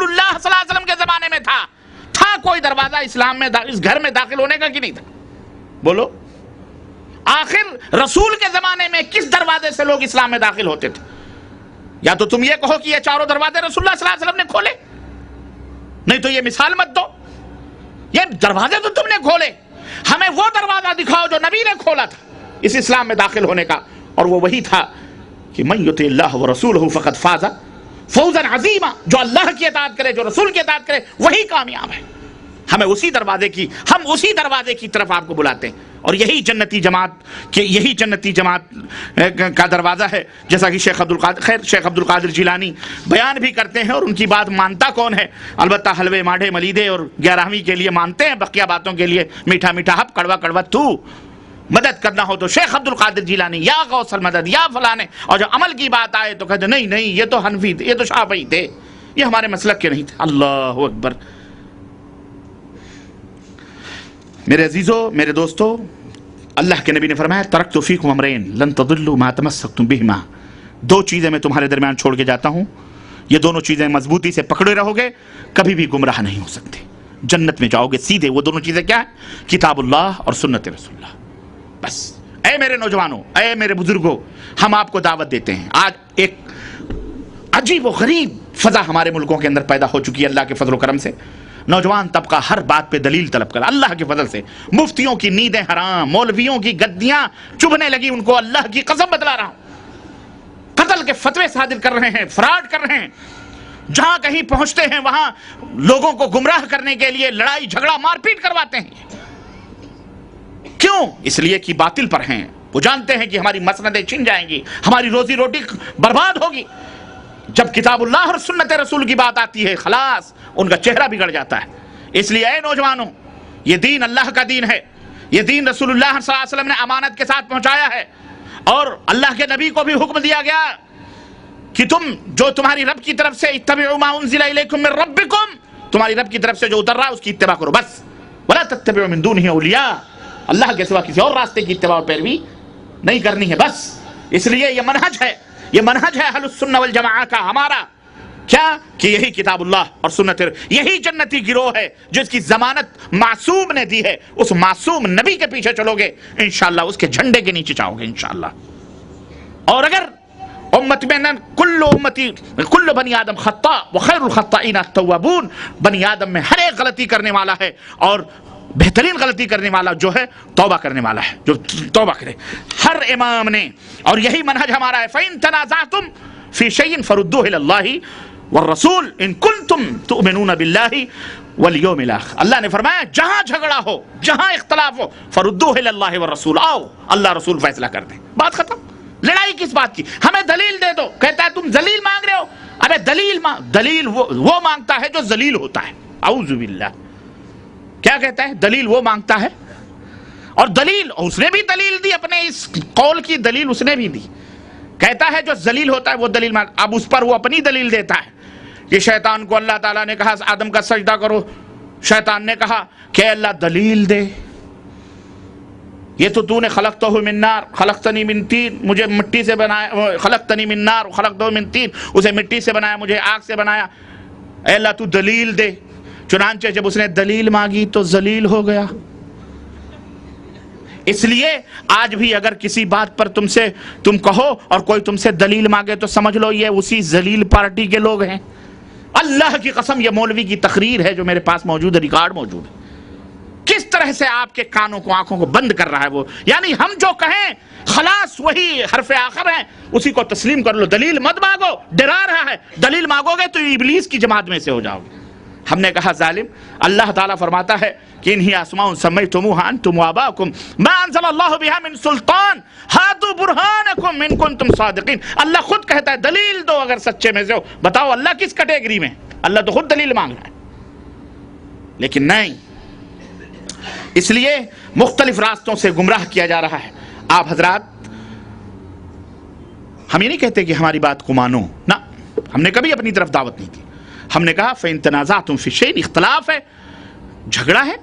رسول اللہ صلی اللہ علیہ وسلم کے زمانے میں تھا کوئی دروازہ اسلام میں اس گھر میں داخل ہونے کا کہ نہیں تھا؟ بولو، آخر رسول کے زمانے میں کس دروازے سے لوگ اسلام میں داخل ہوتے تھے؟ یا تو تم یہ کہو کہ یہ چاروں دروازے رسول اللہ صلی اللہ علیہ وسلم نے کھولے، نہیں تو یہ مثال مت دو، یہ دروازے تو تم نے کھولے، ہمیں وہ دروازہ دکھاؤ جو نبی نے کھولا تھا اس اسلام میں داخل ہونے کا، اور وہ وہی تھا کہ من یطع اللہ ورسولہ فقد فاز فوزا عظیما، جو اللہ کی اطاعت کرے، جو رسول کی اطاعت کرے، وہی کامیاب ہے۔ ہمیں اسی دروازے کی طرف آپ کو بلاتے ہیں، اور یہی جنتی جماعت کا دروازہ ہے، جیسا کہ شیخ عبد القادر جیلانی بیان بھی کرتے ہیں، اور ان کی بات مانتا کون ہے؟ البتہ حلوے ماڑھے ملیدے اور 11ویں کے لیے مانتے ہیں، بقیہ باتوں کے لیے میٹھا میٹھا ہپ کڑوا کڑوا تو مدد کرنا ہو تو شیخ عبد القادر جیلانی یا غوث المدد یا فلانے، اور جب عمل کی بات آئے تو کہتے نہیں یہ تو حنفی تھے، یہ تو شافعی تھے، یہ ہمارے مسلک کے نہیں تھے۔ اللہ اکبر۔ میرے عزیزو، میرے دوستو، اللہ کے نبی نے فرمایا ترکت فیکم امرین لن تضلوا ما تمسکتم بہما، دو چیزیں میں تمہارے درمیان چھوڑ کے جاتا ہوں، یہ دونوں چیزیں مضبوطی سے پکڑے رہو گے کبھی بھی گمراہ نہیں ہو سکتے، جنت میں جاؤ گے سیدھے۔ وہ دونوں چیزیں کیا ہیں؟ کتاب اللہ اور سنت رسول اللہ۔ بس اے میرے نوجوانوں، اے میرے بزرگوں، ہم آپ کو دعوت دیتے ہیں۔ آج ایک عجیب و غریب فضا ہمارے ملکوں کے اندر پیدا ہو چکی ہے اللہ کے فضل و کرم سے۔ نوجوان طبقہ ہر بات پہ دلیل طلب کر، اللہ کے فضل سے مفتیوں کی نیندیں حرام، مولویوں کی گدیاں چبھنے لگی ان کو، اللہ کی قسم بتلا رہا ہوں، قتل کے فتوے صادر کر رہے ہیں، فراڈ کر رہے ہیں، جہاں کہیں پہنچتے ہیں وہاں لوگوں کو گمراہ کرنے کے لیے لڑائی جھگڑا مار پیٹ کرواتے ہیں۔ کیوں؟ اس لیے کہ باطل پر ہیں، وہ جانتے ہیں کہ ہماری مسندیں چھن جائیں گی، ہماری روزی روٹی برباد ہوگی۔ جب کتاب اللہ اور سنت رسول کی بات آتی ہے خلاص ان کا چہرہ بگڑ جاتا ہے۔ اس لیے اے نوجوانوں، یہ دین اللہ کا دین ہے، یہ دین رسول اللہ صلی اللہ علیہ وسلم نے امانت کے ساتھ پہنچایا ہے، اور اللہ کے نبی کو بھی حکم دیا گیا کہ تم جو تمہاری رب کی طرف سے اتبعوا ما انزل الیکم من ربکم، تمہاری رب کی طرف سے جو اتر رہا ہے اس کی اتباع کرو بس، ولا تتبعوا من دونہ اولیاء، اللہ کے سوا کسی اور راستے کی اتباع و پیروی نہیں کرنی ہے بس۔ اس لیے یہ منہج ہے، یہ منہج ہے اہل السنہ والجماعہ کا ہمارا، کیا کہ یہی کتاب اللہ اور سنت، یہی جنتی گروہ ہے جس کی ضمانت معصوم نے دی ہے، اس معصوم نبی کے پیچھے چلو گے انشاءاللہ، اس کے جھنڈے کے نیچے جاؤ گے انشاءاللہ۔ اور اگر امت میں کل بنی آدم خطاء وخیر الخطائین التوابون، بنی آدم میں ہر ایک غلطی کرنے والا ہے، اور بہترین غلطی کرنے والا جو ہے توبہ کرنے والا ہے، جو توبہ کرے، ہر امام نے، اور یہی منہج ہمارا ہے۔ فَإِن تَنَازَعْتُمْ فِي شَيْءٍ فَرُدُّوهُ إِلَى اللَّهِ وَالرَّسُولِ إِن كُنتُمْ تُؤْمِنُونَ بِاللَّهِ وَالْيَوْمِ الْآخِرِ، اللہ نے فرمایا جہاں جھگڑا ہو، جہاں اختلاف ہو، فَرُدُّوهُ إِلَى اللَّهِ وَالرَّسُولِ، آؤ اللہ رسول فیصلہ کر دیں، بات ختم۔ لڑائی کس بات کی؟ ہمیں دلیل دے دو، کہتا ہے تم دلیل مانگ رہے ہو، ابے دلیل وہ مانگتا ہے جو ذلیل ہوتا ہے، اعوذ باللہ۔ کیا کہتا ہے؟ دلیل وہ مانگتا ہے، اور دلیل اس نے بھی دلیل دی، اپنے اس قول کی دلیل اس نے بھی دی، کہتا ہے جو ذلیل ہوتا ہے وہ دلیل مانگ، اب اس پر وہ اپنی دلیل دیتا ہے کہ شیطان کو اللہ تعالیٰ نے کہا آدم کا سجدہ کرو، شیطان نے کہا کہ اللہ دلیل دے، یہ تو نے خلقتہ من نار خلقتنی من طین، مجھے مٹی سے بنایا، خلقتنی من نار خلقتہ من طین، اسے مٹی سے بنایا مجھے آگ سے بنایا، اے اللہ تو دلیل دے۔ چنانچہ جب اس نے دلیل مانگی تو ذلیل ہو گیا۔ اس لیے آج بھی اگر کسی بات پر تم کہو اور کوئی تم سے دلیل مانگے تو سمجھ لو یہ اسی ذلیل پارٹی کے لوگ ہیں۔ اللہ کی قسم یہ مولوی کی تقریر ہے جو میرے پاس موجود ہے، ریکارڈ موجود ہے، کس طرح سے آپ کے کانوں کو آنکھوں کو بند کر رہا ہے وہ، یعنی ہم جو کہیں خلاص وہی حرف آخر ہے، اسی کو تسلیم کر لو، دلیل مت مانگو، ڈرا رہا ہے، دلیل مانگو گے تو ابلیس کی جماعت میں سے ہو جاؤ گے۔ ہم نے کہا ظالم، اللہ تعالیٰ فرماتا ہے کہ انہی اسماء سمیتموها انتم وآباؤکم ما انزل اللہ بها من سلطان ہاتوا برہانکم ان کنتم صادقین، اللہ خود کہتا ہے دلیل دو اگر سچے میں سے ہو، بتاؤ اللہ کس کیٹیگری میں؟ اللہ تو خود دلیل مانگ رہا ہے، لیکن نہیں، اس لیے مختلف راستوں سے گمراہ کیا جا رہا ہے۔ آپ حضرات، ہم یہ نہیں کہتے کہ ہماری بات کو مانو، نہ، ہم نے کبھی اپنی طرف دعوت نہیں کی، ہم نے کہا فَإِن تَنَازَعْتُمْ فِي شَيْءٍ، اختلاف ہے، جھگڑا ہے،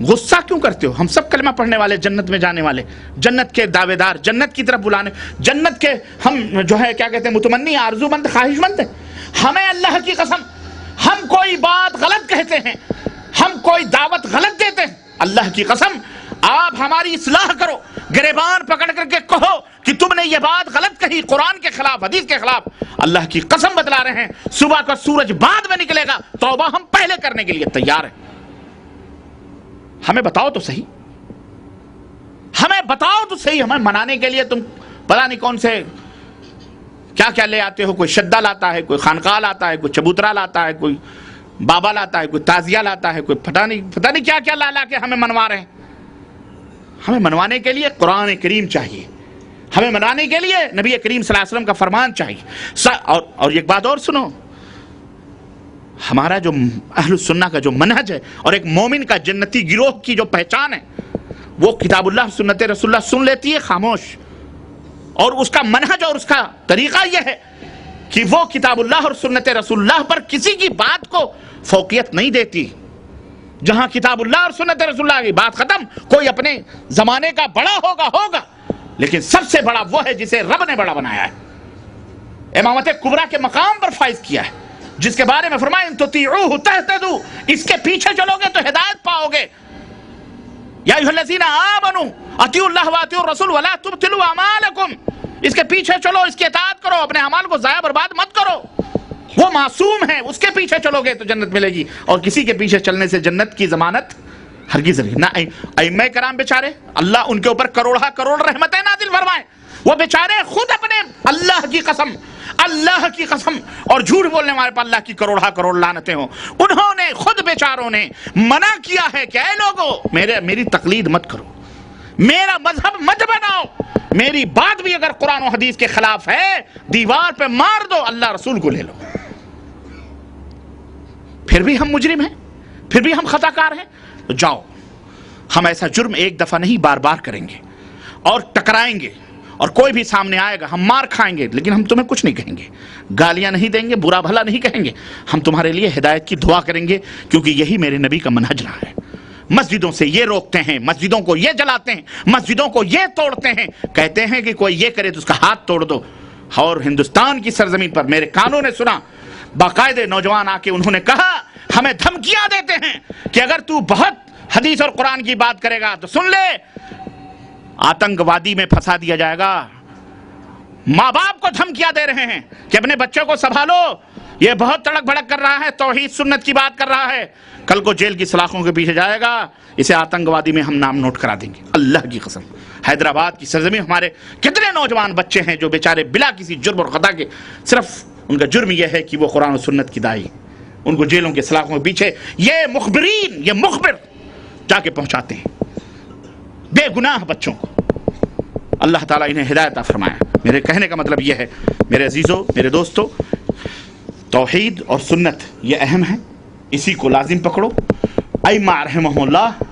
غصہ کیوں کرتے ہو؟ ہم سب کلمہ پڑھنے والے، جنت میں جانے والے، جنت کے دعوے دار، جنت کی طرف بلانے، جنت کے ہم جو ہے کیا کہتے ہیں متمنی، آرزو مند، خواہش مند ہیں۔ ہمیں اللہ کی قسم، ہم کوئی کوئی بات غلط کہتے ہیں، ہم کوئی دعوت غلط دیتے ہیں، اللہ کی قسم آپ ہماری اصلاح کرو، گریبان پکڑ کر کے کہو کہ تم نے یہ بات غلط کہی، قرآن کے خلاف، حدیث کے خلاف، اللہ کی قسم بتلا رہے ہیں صبح کا سورج بعد میں نکلے گا، توبہ ہم پہلے کرنے کے لیے تیار ہیں۔ ہمیں بتاؤ تو صحیح، ہمیں بتاؤ تو صحیح، ہمیں منانے کے لیے تم پتہ نہیں کون سے کیا کیا لے آتے ہو، کوئی شدہ لاتا ہے، کوئی خانقاہ لاتا ہے، کوئی چبوترا لاتا ہے، کوئی بابا لاتا ہے، کوئی تازیہ لاتا ہے، کوئی پتہ نہیں کیا کیا لا کے ہمیں منوا رہے ہیں۔ ہمیں منوانے کے لیے قرآن کریم چاہیے، ہمیں منانے کے لیے نبی کریم صلی اللہ علیہ وسلم کا فرمان چاہیے۔ اور ایک بات اور سنو، ہمارا جو اہل السنہ کا جو منہج ہے اور ایک مومن کا جنتی گروہ کی جو پہچان ہے، وہ کتاب اللہ سنت رسول اللہ سن لیتی ہے خاموش، اور اس کا منہج اور اس کا طریقہ یہ ہے کہ وہ کتاب اللہ اور سنت رسول اللہ پر کسی کی بات کو فوقیت نہیں دیتی۔ جہاں کتاب اللہ اور سنت رسول اللہ کی بات ختم، کوئی اپنے زمانے کا بڑا ہوگا، لیکن سب سے بڑا وہ ہے جسے رب نے بڑا بنایا ہے، امامت کبریٰ کے مقام پر فائز کیا ہے، جس کے بارے میں فرمایا ان تطیعوہ تہتدوا، اس کے پیچھے چلو گے تو ہدایت پاؤ گے۔ یا ایھا الذین آمنوا اطیعوا اللہ واطیعوا الرسول ولا تبطلوا اعمالکم، اس کے پیچھے چلو، اس کی اطاعت کرو، اپنے اعمال کو ضائع برباد مت کرو۔ وہ معصوم ہے، اس کے پیچھے چلو گے تو جنت ملے گی، اور کسی کے پیچھے چلنے سے جنت کی ضمانت ہرگز نہیں۔ نہ ائمہ کرام بیچارے، اللہ ان کے اوپر کروڑہ کروڑ رحمتیں نازل فرمائے، وہ بیچارے خود اپنے اللہ کی قسم اور جھوٹ بولنے والے پر اللہ کی کروڑہ کروڑ لعنتیں ہوں، انہوں نے خود بیچاروں نے منع کیا ہے کہ اے لوگو میری تقلید مت کرو، میرا مذہب مت بناؤ، میری بات بھی اگر قرآن و حدیث کے خلاف ہے دیوار پہ مار دو، اللہ رسول کو لے لو۔ پھر بھی ہم مجرم ہیں، پھر بھی ہم خطا کار ہیں، تو جاؤ، ہم ایسا جرم ایک دفعہ نہیں بار بار کریں گے، اور ٹکرائیں گے، اور کوئی بھی سامنے آئے گا ہم مار کھائیں گے، لیکن ہم تمہیں کچھ نہیں کہیں گے، گالیاں نہیں دیں گے، برا بھلا نہیں کہیں گے، ہم تمہارے لیے ہدایت کی دعا کریں گے، کیونکہ یہی میرے نبی کا منہج رہا ہے۔ مسجدوں سے یہ روکتے ہیں، مسجدوں کو یہ جلاتے ہیں، مسجدوں کو یہ توڑتے ہیں، کہتے ہیں کہ کوئی یہ کرے تو اس کا ہاتھ توڑ دو۔ اور ہندوستان کی سرزمین پر میرے کانوں نے سنا، باقاعدہ نوجوان آ کے انہوں نے کہا، ہمیں دھمکیاں دیتے ہیں کہ اگر تو بہت حدیث اور قرآن کی بات کرے گا تو سن لے، آتنکوادی میں پھنسا دیا جائے گا۔ ماں باپ کو دھمکیاں دے رہے ہیں کہ اپنے بچوں کو سنبھالو، یہ بہت تڑک بھڑک کر رہا ہے، توحید سنت کی بات کر رہا ہے، کل کو جیل کی سلاخوں کے پیچھے جائے گا، اسے آتنکوادی میں ہم نام نوٹ کرا دیں گے۔ اللہ کی قسم، حیدرآباد کی سرزمین ہمارے کتنے نوجوان بچے ہیں جو بیچارے بلا کسی جرم اور خطا کے، صرف ان کا جرم یہ ہے کہ وہ قرآن و سنت کی داعی، ان کو جیلوں کے سلاخوں کے پیچھے یہ مخبر جا کے پہنچاتے ہیں بے گناہ بچوں کو۔ اللہ تعالیٰ انہیں ہدایت عطا فرمایا۔ میرے کہنے کا مطلب یہ ہے میرے عزیزوں، میرے دوستوں، توحید اور سنت یہ اہم ہے، اسی کو لازم پکڑو۔ ائمہ رحمہم اللہ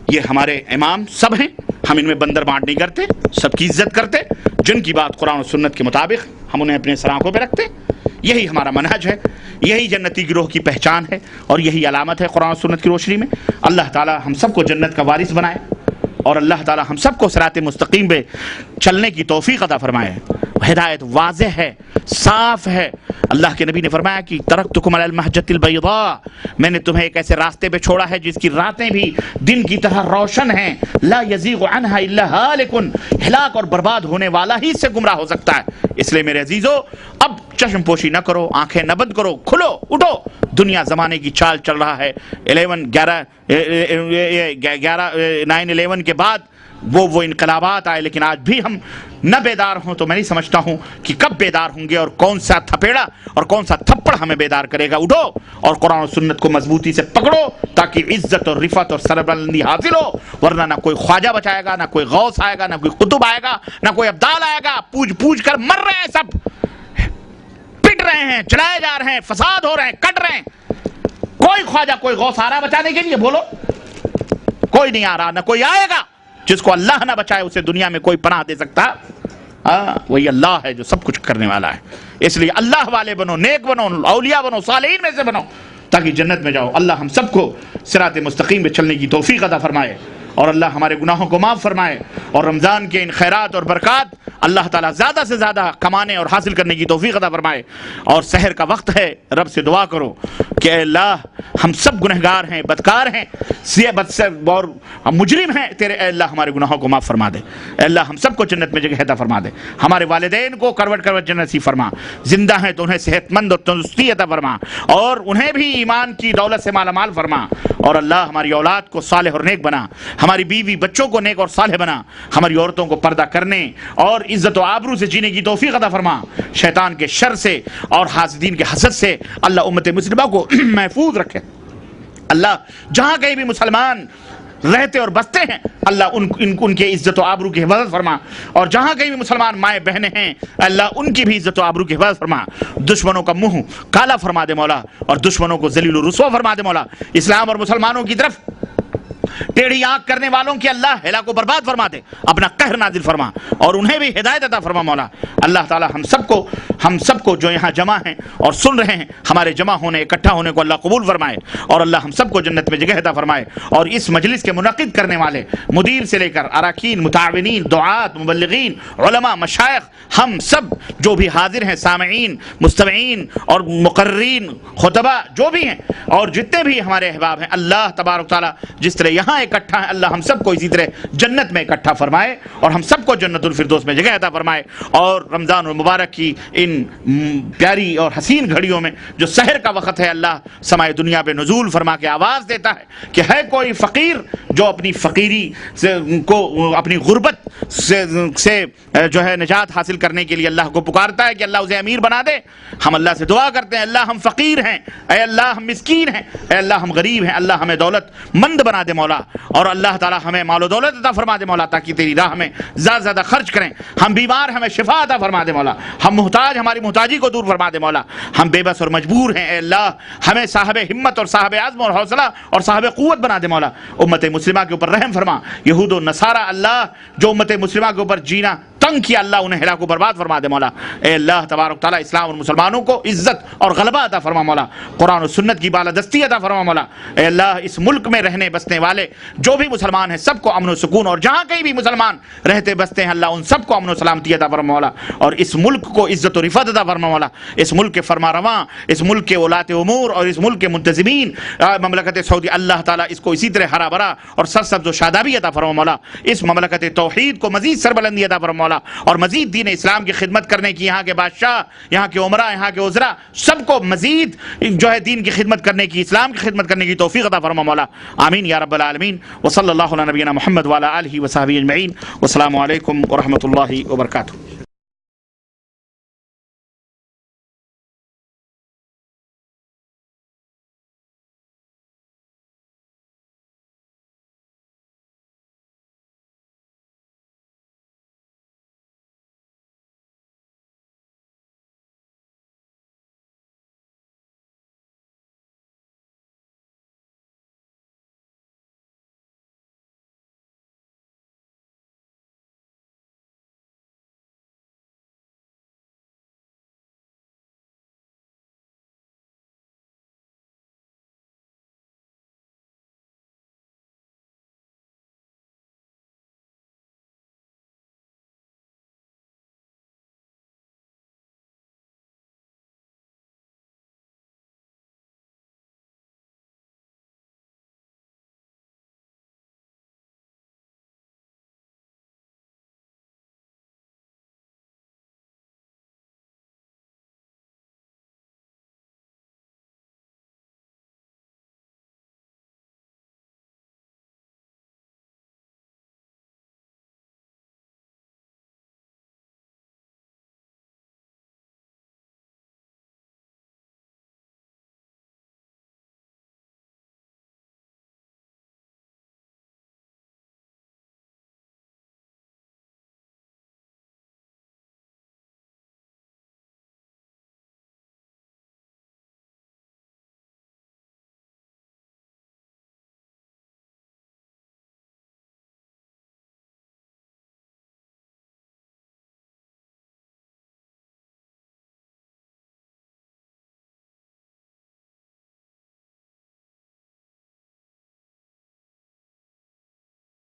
یہ ہمارے امام سب ہیں، ہم ان میں بندر بانٹ نہیں کرتے، سب کی عزت کرتے، جن کی بات قرآن و سنت کے مطابق ہم انہیں اپنے سر آنکھوں پہ رکھتے، یہی ہمارا منہج ہے، یہی جنتی گروہ کی پہچان ہے، اور یہی علامت ہے قرآن و سنت کی روشنی میں۔ اللہ تعالی ہم سب کو جنت کا وارث بنائے، اور اللہ تعالی ہم سب کو صراط مستقیم پہ چلنے کی توفیق عطا فرمائے۔ ہدایت واضح ہے، صاف ہے۔ اللہ کے نبی نے فرمایا کہ ترکتکم علی المحجۃ البیضاء، میں نے تمہیں ایک ایسے راستے پہ چھوڑا ہے جس کی راتیں بھی دن کی طرح روشن ہیں، لا یزیغ عنہا الا ہالک، ہلاک اور برباد ہونے والا ہی سے گمراہ ہو سکتا ہے۔ اس لیے میرے عزیزو، اب چشم پوشی نہ کرو، آنکھیں نہ بند کرو، کھلو اٹھو۔ دنیا زمانے کی چال چل رہا ہے، 9/11 کے بعد وہ انقلابات آئے، لیکن آج بھی ہم نہ بیدار ہوں تو میں نہیں سمجھتا ہوں کہ کب بیدار ہوں گے، اور کون سا تھپیڑا اور کون سا تھپڑ ہمیں بیدار کرے گا۔ اٹھو اور قرآن و سنت کو مضبوطی سے پکڑو تاکہ عزت اور رفعت اور سربلندی حاصل ہو، ورنہ نہ کوئی خواجہ بچائے گا، نہ کوئی غوث آئے گا، نہ کوئی قطب آئے گا، نہ کوئی ابدال آئے گا۔ پوج کر مر رہے ہیں، سب پٹ رہے ہیں، جلائے جا رہے ہیں، فساد ہو رہے ہیں، کٹ رہے ہیں۔ کوئی خواجہ کوئی غوث آ رہا ہے بچانے کے لیے؟ بولو، کوئی نہیں آ رہا، نہ کوئی آئے گا۔ جس کو اللہ نہ بچائے اسے دنیا میں کوئی پناہ دے سکتا، وہی اللہ ہے جو سب کچھ کرنے والا ہے۔ اس لیے اللہ والے بنو، نیک بنو، اولیاء بنو، صالحین میں سے بنو، تاکہ جنت میں جاؤ۔ اللہ ہم سب کو صراط مستقیم پہ چلنے کی توفیق عطا فرمائے، اور اللہ ہمارے گناہوں کو معاف فرمائے، اور رمضان کے ان خیرات اور برکات اللہ تعالیٰ زیادہ سے زیادہ کمانے اور حاصل کرنے کی توفیق عطا فرمائے۔ اور سحر کا وقت ہے، رب سے دعا کرو کہ اے اللہ ہم سب گنہگار ہیں، بدکار ہیں، اور مجرم ہیں، تیرے اے اللہ ہمارے گناہوں کو معاف فرما دے، اے اللہ ہم سب کو جنت میں جگہ عطا فرما دے، ہمارے والدین کو کروٹ کروٹ جنت نصیب فرما، زندہ ہیں تو انہیں صحت مند اور تندرستی عطا فرما، اور انہیں بھی ایمان کی دولت سے مالا مال فرما، اور اللہ ہماری اولاد کو صالح اور نیک بنا، ہماری بیوی بچوں کو نیک اور صالح بنا، ہماری عورتوں کو پردہ کرنے اور عزت و آبرو سے جینے کی توفیق عطا فرما، شیطان کے شر سے اور حاسدین کے حسد سے اللہ امت مسلمہ کو محفوظ رکھے۔ اللہ جہاں کہیں بھی مسلمان رہتے اور بستے ہیں اللہ ان کے عزت و آبرو کی حفاظت فرما، اور جہاں کہیں بھی مسلمان مائیں بہنیں ہیں اللہ ان کی بھی عزت و آبرو کی حفاظت فرما، دشمنوں کا منہ کالا فرما دے مولا، اور دشمنوں کو ذلیل و رسوا فرما دے مولا، اسلام اور مسلمانوں کی طرف ٹیڑھی آنکھ کرنے والوں کی اللہ ہلاک و برباد فرما دے، اپنا قہر نازل فرما اور انہیں بھی ہدایت عطا فرما مولا۔ اللہ تعالی ہم سب کو جو یہاں جمع ہیں اور سن رہے ہیں، ہمارے جمع ہونے اکٹھا ہونے کو اللہ قبول فرمائے، اور اللہ ہم سب کو جنت میں جگہ عطا فرمائے، اور اس مجلس کے منعقد کرنے والے مدیر سے لے کر اراکین، متعاونین، دعات، مبلغین، علماء، مشائخ، ہم سب جو بھی حاضر ہیں، سامعین، مستمعین اور مقررین، خطبہ جو بھی ہیں، اور جتنے بھی ہمارے احباب ہیں، اللہ تبارک تعالی جس طرح یہاں اکٹھا ہے اللہ ہم سب کو اسی طرح جنت میں اکٹھا فرمائے، اور ہم سب کو جنت الفردوس میں جگہ عطا فرمائے، اور رمضان المبارک کی ان پیاری اور حسین گھڑیوں میں جو سحر کا وقت ہے اللہ سمائے دنیا پہ نزول فرما کے آواز دیتا ہے کہ ہے کوئی فقیر جو اپنی فقیری کو اپنی غربت سے جو ہے نجات حاصل کرنے کے لیے اللہ کو پکارتا ہے کہ اللہ اسے امیر بنا دے، ہم اللہ سے دعا کرتے ہیں اللہ ہم فقیر ہیں، اے اللہ ہم مسکین ہیں، اے اللہ ہم غریب ہیں، اللہ ہمیں دولت مند بنا دے مولا، اور اللہ تعالی ہمیں مال و دولت عطا فرما دے مولا تاکہ تیری راہ میں زیادہ زیادہ خرچ کریں، ہم بیمار ہمیں شفا عطا فرما دے مولا، ہم محتاج ہماری محتاجی کو دور فرما دے مولا، ہم بے بس اور مجبور ہیں، اے اللہ ہمیں صاحب ہمت اور صاحب عزم اور حوصلہ اور صاحب قوت بنا دے مولا، امت مسلمہ کے اوپر رحم فرما، یہود و نصارہ اللہ جو امت مسلمہ کے اوپر جینا تنگ کیا اللہ انہیں ہلاک و برباد فرما دے مولا، اے اللہ تبارک تعالی اسلام اور مسلمانوں کو عزت اور غلبہ عطا فرما مولا، قرآن و سنت کی بالادستی عطا فرما مولا، اے اللہ اس ملک میں رہنے بسنے والے جو بھی مسلمان ہیں سب کو امن و سکون، اور جہاں کہیں بھی مسلمان رہتے بستے ہیں اللہ ان سب کو امن و سلامتی عطا فرما مولا، اور اس ملک کو عزت و رفعت عطا فرما مولا، اس ملک کے فرما رواں، اس ملک کے ولاۃ امور اور اس ملک کے منتظمین مملکت سعودی اللہ تعالیٰ اس کو اسی طرح ہرا بھرا اور سرسبز و شادابی عطا فرما مولا، اس مملکت توحید کو مزید سربلندی عطا فرما مولا، اور مزید دین اسلام کی خدمت کرنے کی یہاں کے بادشاہ، یہاں کے عمرہ، یہاں کے وزراء سب کو مزید جو ہے دین کی خدمت کرنے کی، اسلام کی خدمت کرنے کی توفیق عطا فرما مولا، آمین یا رب العالمین، وصلی اللہ علی نبینا محمد وعلی آلہ وصحبہ اجمعین، والسلام علیکم ورحمۃ اللہ وبرکاتہ۔